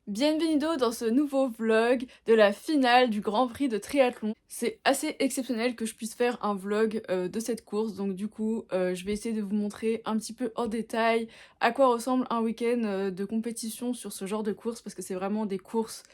Bienvenido dans ce nouveau vlog de la finale du Grand Prix de triathlon. C'est assez exceptionnel que je puisse faire un vlog de cette course, donc du coup je vais essayer de vous montrer un petit peu en détail à quoi ressemble un week-end de compétition sur ce genre de course, parce que c'est vraiment des courses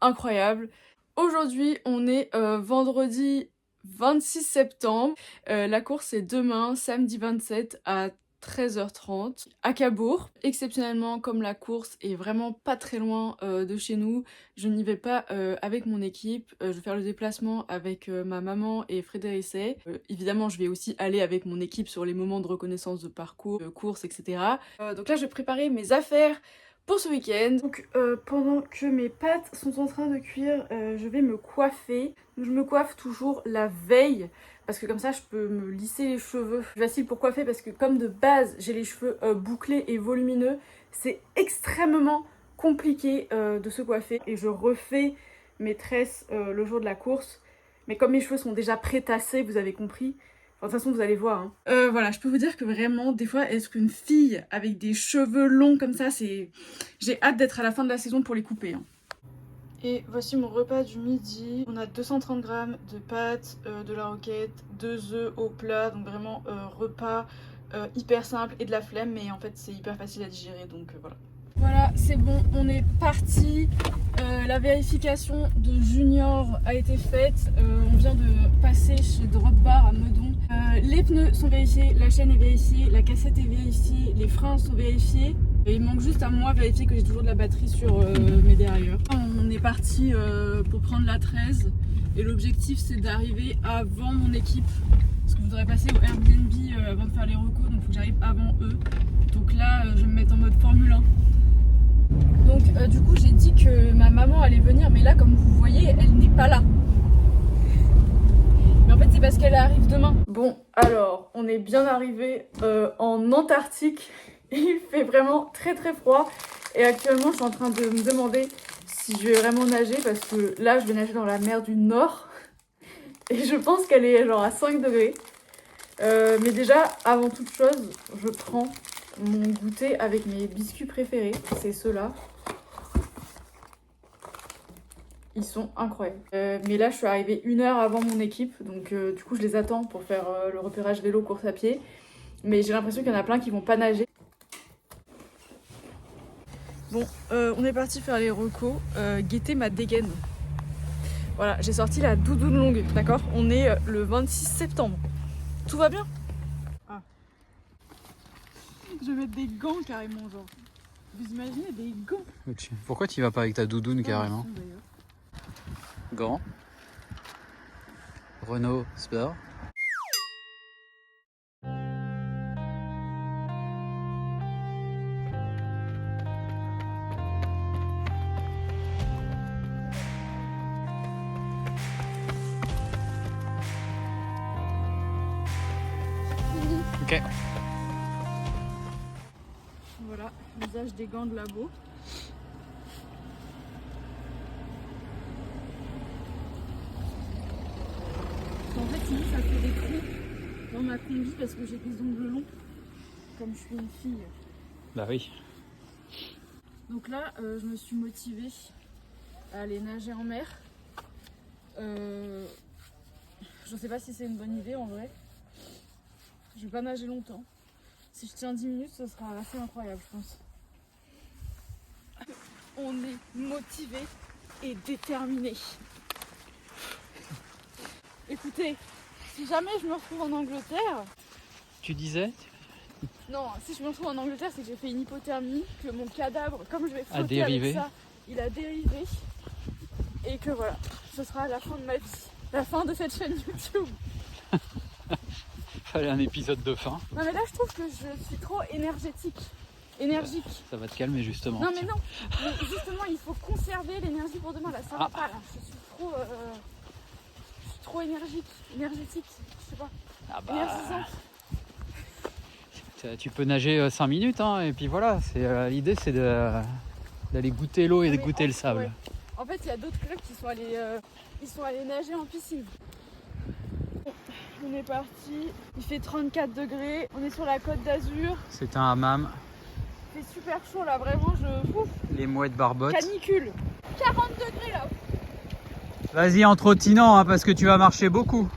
incroyables. Aujourd'hui on est vendredi 26 septembre, la course est demain, samedi 27 à 13h30 à Cabourg. Exceptionnellement, comme la course est vraiment pas très loin de chez nous, je n'y vais pas avec mon équipe. Je vais faire le déplacement avec ma maman et Frédéric Essay. Évidemment, je vais aussi aller avec mon équipe sur les moments de reconnaissance de parcours, de course, etc. Donc là, je vais préparer mes affaires pour ce week-end. Donc pendant que mes pâtes sont en train de cuire, je vais me coiffer. Donc, je me coiffe toujours la veille, parce que comme ça je peux me lisser les cheveux. C'est facile pour coiffer parce que comme de base j'ai les cheveux bouclés et volumineux, c'est extrêmement compliqué de se coiffer. Et je refais mes tresses le jour de la course. Mais comme mes cheveux sont déjà pré-tassés, vous avez compris. Enfin, de toute façon vous allez voir. Voilà, je peux vous dire que vraiment, des fois, être une fille avec des cheveux longs comme ça, c'est... J'ai hâte d'être à la fin de la saison pour les couper. Et voici mon repas du midi. On a 230 grammes de pâtes, de la roquette, 2 œufs au plat, donc vraiment repas hyper simple et de la flemme, mais en fait c'est hyper facile à digérer, donc voilà. Voilà, c'est bon, on est parti. La vérification de Junior a été faite. On vient de passer chez Drop Bar à Meudon. Les pneus sont vérifiés, la chaîne est vérifiée, la cassette est vérifiée, les freins sont vérifiés. Et il manque juste à moi vérifier que j'ai toujours de la batterie sur mes dérailleurs. On est parti pour prendre la 13 et l'objectif c'est d'arriver avant mon équipe. Parce que je voudrais passer au Airbnb avant de faire les recos, donc il faut que j'arrive avant eux. Donc là je vais me mettre en mode Formule 1. Donc du coup j'ai dit que ma maman allait venir, mais là comme vous voyez elle n'est pas là. Mais en fait c'est parce qu'elle arrive demain. Bon alors on est bien arrivé en Antarctique. Il fait vraiment très très froid et actuellement je suis en train de me demander si je vais vraiment nager, parce que là je vais nager dans la mer du Nord et je pense qu'elle est genre à 5 degrés. Mais déjà avant toute chose je prends mon goûter avec mes biscuits préférés, c'est ceux-là. Ils sont incroyables. Mais là je suis arrivée 1 heure avant mon équipe, donc du coup je les attends pour faire le repérage vélo course à pied. Mais j'ai l'impression qu'il y en a plein qui vont pas nager. Bon, on est parti faire les recos, guetter ma dégaine. Voilà, j'ai sorti la doudoune longue, d'accord? On est le 26 septembre. Tout va bien? Ah. Je vais mettre des gants carrément, genre. Vous imaginez des gants? Pourquoi tu vas pas avec ta doudoune carrément? Gants. Renault Sport. Ok. Voilà, l'usage des gants de labo. En fait, sinon ça fait des trous dans ma combi parce que j'ai des ongles longs, comme je suis une fille. Bah oui. Donc là, je me suis motivée à aller nager en mer. Je sais pas si c'est une bonne idée en vrai. Je vais pas nager longtemps. Si je tiens 10 minutes, ce sera assez incroyable, je pense. On est motivé et déterminé. Écoutez, si jamais je me retrouve en Angleterre... Tu disais? Non, si je me retrouve en Angleterre, c'est que j'ai fait une hypothermie, que mon cadavre, comme je vais A flotter dérivé. avec ça, il a dérivé. Et que voilà, ce sera la fin de ma vie. La fin de cette chaîne YouTube. Fallait un épisode de fin. Non mais là je trouve que je suis trop énergique. Ça va te calmer justement. Non mais non, mais justement il faut conserver l'énergie pour demain. Là ça va pas là, je suis trop énergétique, je sais pas, Ah bah, énergisante. tu peux nager 5 minutes hein, et puis voilà. L'idée c'est d'aller goûter l'eau et de goûter le sable. Ouais. En fait il y a d'autres clubs qui sont allés nager en piscine. On est parti, il fait 34 degrés, on est sur la côte d'Azur. C'est un hammam. fait super chaud là, vraiment ouf, Les mouettes barbottes. canicule. 40 degrés là. Vas-y en trottinant hein, parce que tu vas marcher beaucoup.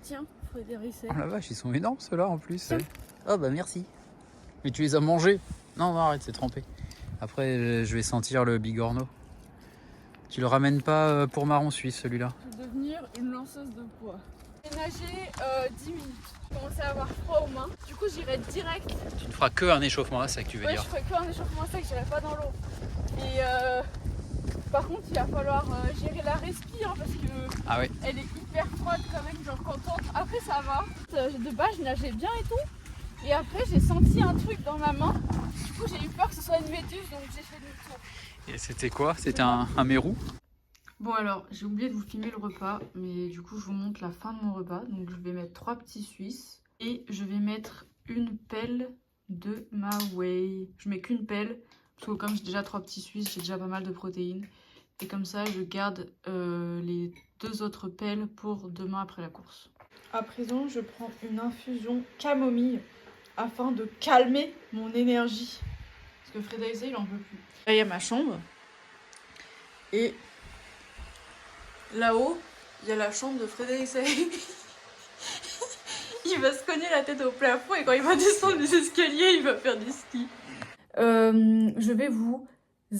Tiens, Frédéric. Oh la vache, ils sont énormes ceux-là en plus. Ah bah merci. Mais tu les as mangés? Non, non, arrête, c'est trempé. Après, je vais sentir le bigorneau. Tu le ramènes pas pour marron suisse celui-là? Je vais devenir une lanceuse de poids. J'ai nagé 10 minutes. Je commençais à avoir froid aux mains. Du coup, j'irai direct. Tu ne feras que un échauffement à sec, tu veux Ouais, dire? je ferai que un échauffement sec, j'irai pas dans l'eau. Et par contre, il va falloir gérer la respire parce que Ah oui. elle est hyper froide quand même, genre contente. Après, ça va. De base, je nageais bien et tout. Et après, j'ai senti un truc dans ma main. Du coup, j'ai eu peur que ce soit une méduse, donc j'ai fait demi-tour. Et c'était quoi? C'était un mérou? Bon alors, j'ai oublié de vous filmer le repas, mais du coup je vous montre la fin de mon repas. Donc je vais mettre 3 petits suisses et je vais mettre une pelle de ma whey. Je mets qu'une pelle, parce que comme j'ai déjà 3 petits suisses, j'ai déjà pas mal de protéines. Et comme ça, je garde les 2 autres pelles pour demain après la course. À présent, je prends une infusion camomille afin de calmer mon énergie. Parce que Frédéric, il en veut plus. Là, il y a ma chambre. Et là-haut, il y a la chambre de Frédéric. Il va se cogner la tête au plafond et quand il va descendre les escaliers, il va faire du ski. Je vais vous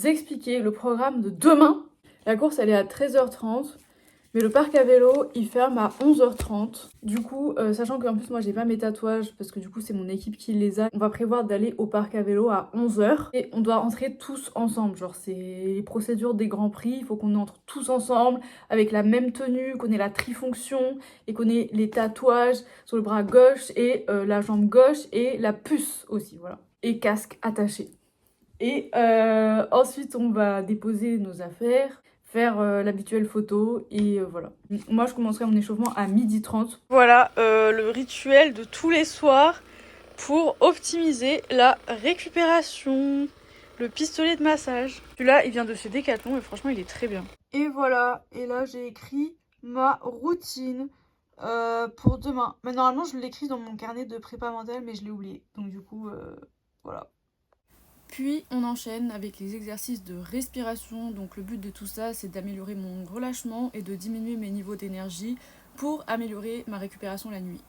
expliquer le programme de demain. La course, elle est à 13h30. Mais le parc à vélo, il ferme à 11h30. Du coup, sachant qu'en plus moi j'ai pas mes tatouages parce que du coup c'est mon équipe qui les a, on va prévoir d'aller au parc à vélo à 11h. Et on doit entrer tous ensemble, genre c'est les procédures des grands prix, il faut qu'on entre tous ensemble avec la même tenue, qu'on ait la trifonction et qu'on ait les tatouages sur le bras gauche et la jambe gauche et la puce aussi, voilà. Et casque attaché. Et ensuite on va déposer nos affaires, faire l'habituelle photo et voilà. Moi je commencerai mon échauffement à 12h30. Voilà le rituel de tous les soirs pour optimiser la récupération. Le pistolet de massage. Celui-là il vient de chez Decathlon et franchement il est très bien. Et voilà, et là j'ai écrit ma routine pour demain. Mais normalement je l'écris dans mon carnet de prépa mentale mais je l'ai oublié. Donc du coup voilà. Puis on enchaîne avec les exercices de respiration. Donc le but de tout ça, c'est d'améliorer mon relâchement et de diminuer mes niveaux d'énergie pour améliorer ma récupération la nuit.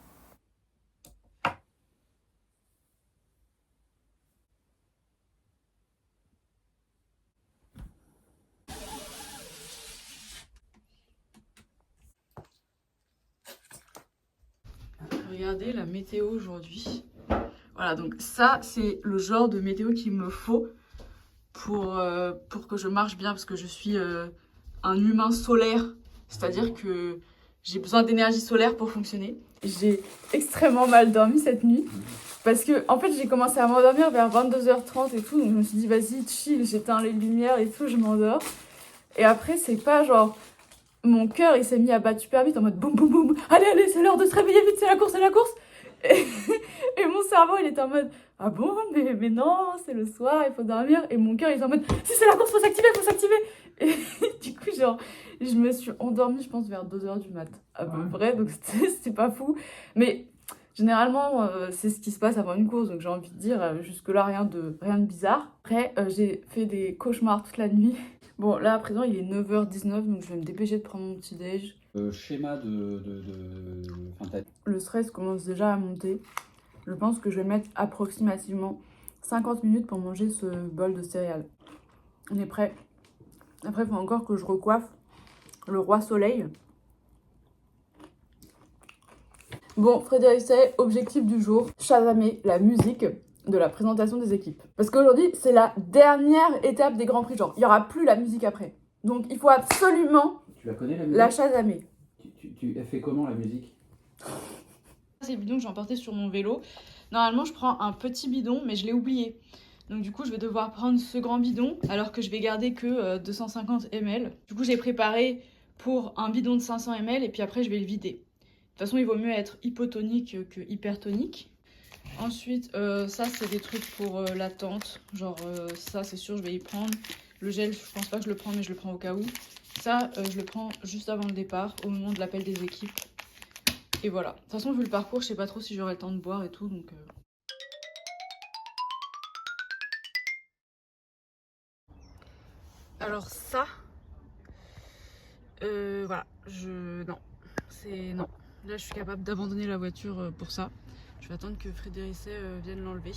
Regardez la météo aujourd'hui. Voilà, donc ça, c'est le genre de météo qu'il me faut pour que je marche bien, parce que je suis un humain solaire. C'est-à-dire que j'ai besoin d'énergie solaire pour fonctionner. J'ai extrêmement mal dormi cette nuit. Parce que, en fait, j'ai commencé à m'endormir vers 22h30 et tout. Donc je me suis dit, vas-y, chill, j'éteins les lumières et tout, je m'endors. Et après, c'est pas genre... Mon cœur, il s'est mis à battre super vite en mode boum boum boum. Allez, allez, c'est l'heure de se réveiller vite, c'est la course, c'est la course. Et mon cerveau, il était en mode, ah bon, mais non, c'est le soir, il faut dormir. Et mon cœur, il est en mode, si c'est la course, faut s'activer, faut s'activer. Et du coup, genre, je me suis endormie, je pense, vers 2h du mat. À peu près, donc c'était pas fou. Mais généralement, c'est ce qui se passe avant une course, donc j'ai envie de dire, jusque-là, rien de bizarre. Après, j'ai fait des cauchemars toute la nuit. Bon, là, à présent, il est 9h19, donc je vais me dépêcher de prendre mon petit déj. Schéma Le stress commence déjà à monter. Je pense que je vais mettre approximativement 50 minutes pour manger ce bol de céréales. On est prêt. Après, il faut encore que je recoiffe le roi soleil. Bon, Frédéric, c'est objectif du jour, chasamer la musique de la présentation des équipes. Parce qu'aujourd'hui, c'est la dernière étape des Grands Prix. Genre, il n'y aura plus la musique après. Donc, il faut absolument Tu la connais la musique? la chasamer. Elle fait comment la musique? C'est le bidon que j'ai emporté sur mon vélo. Normalement, je prends un petit bidon, mais je l'ai oublié. Donc du coup, je vais devoir prendre ce grand bidon, alors que je vais garder que 250 ml. Du coup, j'ai préparé pour un bidon de 500 ml, et puis après, je vais le vider. De toute façon, il vaut mieux être hypotonique que hypertonique. Ensuite, ça c'est des trucs pour la tente. Genre ça c'est sûr je vais y prendre. Le gel, je pense pas que je le prends mais je le prends au cas où. Ça, je le prends juste avant le départ, au moment de l'appel des équipes. Et voilà. De toute façon, vu le parcours, je sais pas trop si j'aurai le temps de boire et tout, donc... Alors ça... voilà. Non. Non. Là, je suis capable d'abandonner la voiture pour ça. Je vais attendre que Frédéric vienne l'enlever.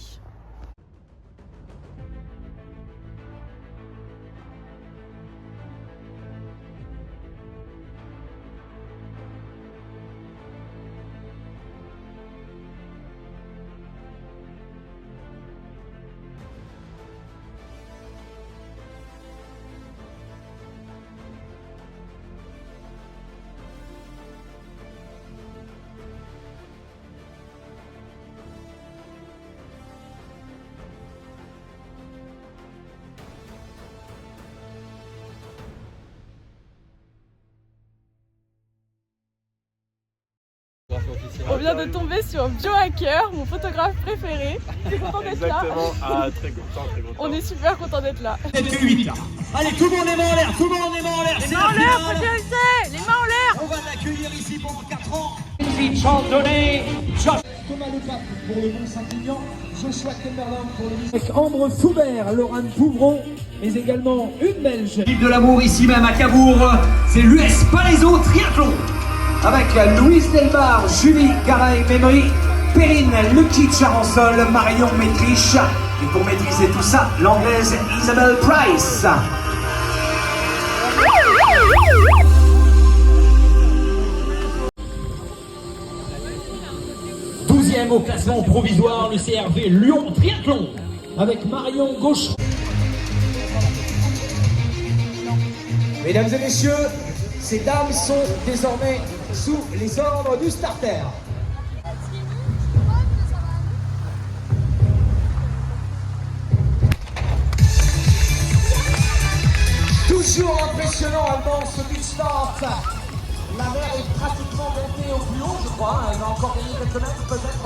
On vient de tomber sur Biohacker, mon photographe préféré. T'es content d'être là? Exactement, ah, très content, très content. On est super content d'être là. Allez, tout le monde les mains en l'air, tout le monde les mains en l'air. Les mains en l'air, Frédéric, les mains en l'air. On va l'accueillir ici pendant 4 ans. Chantonnay, Thomas Lepape pour le Mont-Saint-Aignan, Joshua Kemmerland pour le Avec Ambre Foubert, Laurent Pouvron, mais également une Belge. L'équipe de l'amour ici même à Cabourg, c'est l'US Palaiso Triathlon. Avec Louise Delbar, Julie Garay-Memery, Perrine Lucky Charansol, Marion Métriche. Et pour maîtriser tout ça, l'anglaise Isabelle Price. Douzième au classement provisoire, le CRV Lyon Triathlon. Avec Marion Gauche. Mesdames et messieurs, ces dames sont désormais sous les ordres du starter. Toujours impressionnant Allemand ce big start. La mer est pratiquement montée au plus haut, je crois. Elle va encore gagner quelques mètres peut-être.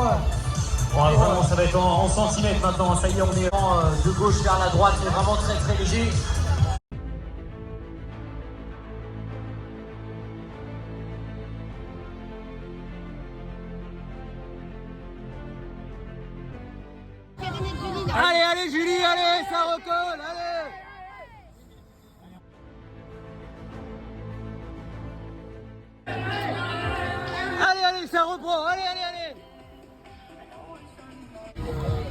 Bon, vraiment, ça va être en centimètres maintenant. Ça y est, on est de gauche vers la droite. C'est vraiment très très léger. Allez, allez Julie, allez, ça recolle, allez. Allez, allez, ça reprend, allez, allez, allez.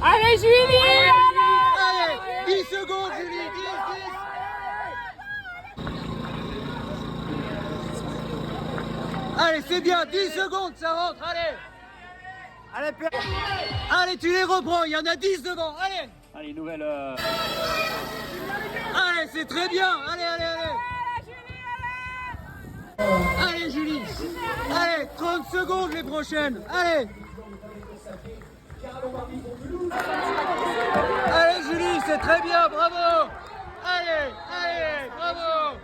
Allez Julie, Allez, 10 secondes Julie, 10. Allez, c'est bien, 10 secondes, ça rentre, allez. Allez, tu les reprends, il y en a 10 devant, allez. Allez, nouvelle... Allez, c'est très bien, allez, allez, allez. Allez Julie, allez, 30 secondes les prochaines, allez. Allez Julie, c'est très bien, bravo. Allez, allez, bravo.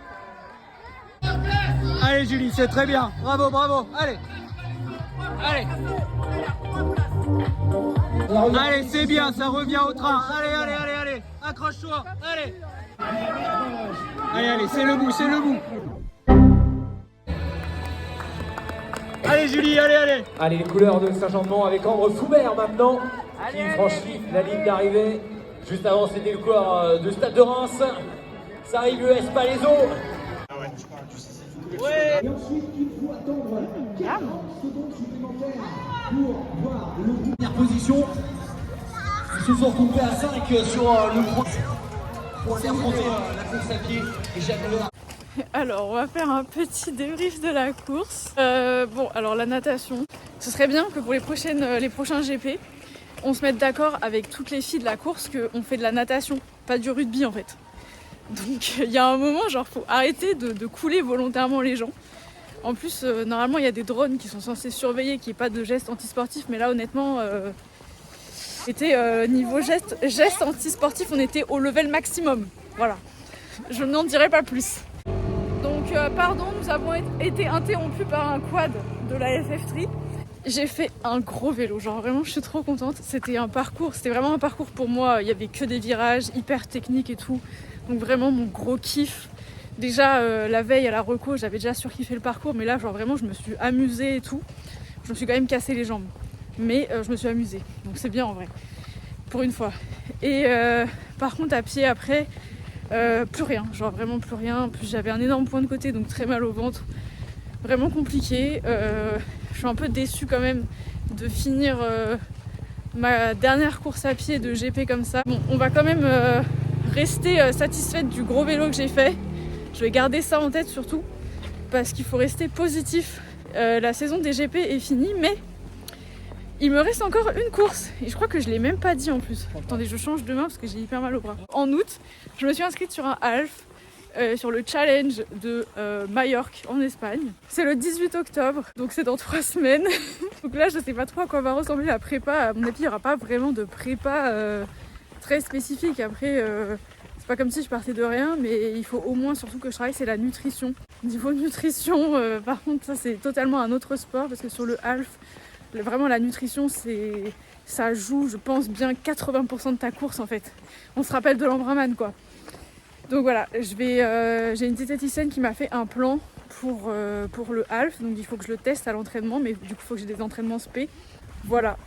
Allez Julie, c'est très bien, bravo, bravo, allez. Allez. Allez, c'est bien, ça revient au train. Allez, allez, allez, allez. Accroche-toi, allez. Allez, allez, c'est le bout, c'est le bout. Allez Julie, allez, allez. Allez, les couleurs de Saint-Jean-de-Mont avec Ambre Foubert maintenant, qui franchit la ligne d'arrivée. Juste avant, c'était le coureur de Stade de Reims. Ça arrive l'US Palaiso. Ouais. Et ensuite, il faut attendre 40 secondes supplémentaires pour voir le groupe. Première position. Ils se sont regroupés à 5 sur le point pour aller affronter la course à pied et Jacques Levin. Alors, on va faire un petit débrief de la course. Bon, alors la natation. Ce serait bien que pour les prochains GP, on se mette d'accord avec toutes les filles de la course qu'on fait de la natation, pas du rugby en fait. Donc il y a un moment, genre, faut arrêter de couler volontairement les gens. En plus, normalement, il y a des drones qui sont censés surveiller qu'il n'y ait pas de gestes antisportifs, mais là, honnêtement, niveau gestes antisportifs, on était au level maximum. Voilà, je n'en dirai pas plus. Donc, pardon, nous avons été interrompus par un quad de la FF3. J'ai fait un gros vélo, genre vraiment je suis trop contente. C'était vraiment un parcours pour moi. Il y avait que des virages hyper techniques et tout. Donc vraiment mon gros kiff. Déjà la veille à la reco, j'avais déjà surkiffé le parcours, mais là genre vraiment je me suis amusée et tout. Je me suis quand même cassé les jambes, mais je me suis amusée. Donc c'est bien en vrai, pour une fois. Et par contre à pied après, plus rien, genre vraiment plus rien. En plus j'avais un énorme point de côté, donc très mal au ventre. Vraiment compliqué. Je suis un peu déçue quand même de finir ma dernière course à pied de GP comme ça. Bon, on va quand même rester satisfaite du gros vélo que j'ai fait. Je vais garder ça en tête surtout, parce qu'il faut rester positif. La saison des GP est finie, mais il me reste encore une course. Et je crois que je l'ai même pas dit en plus. Attendez, je change de main parce que j'ai hyper mal au bras. En août, je me suis inscrite sur un half. Sur le challenge de Majorque en Espagne. C'est le 18 octobre, donc c'est dans 3 semaines. Donc là je sais pas trop à quoi va ressembler la prépa. À mon avis il n'y aura pas vraiment de prépa très spécifique. Après c'est pas comme si je partais de rien, mais il faut au moins surtout que je travaille, c'est la nutrition. Niveau nutrition, par contre ça c'est totalement un autre sport, parce que sur le half, vraiment la nutrition ça joue je pense bien 80% de ta course en fait. On se rappelle de l'Ambraman quoi. Donc voilà, j'ai une diététicienne qui m'a fait un plan pour le half, donc il faut que je le teste à l'entraînement, mais du coup il faut que j'ai des entraînements spé. Voilà,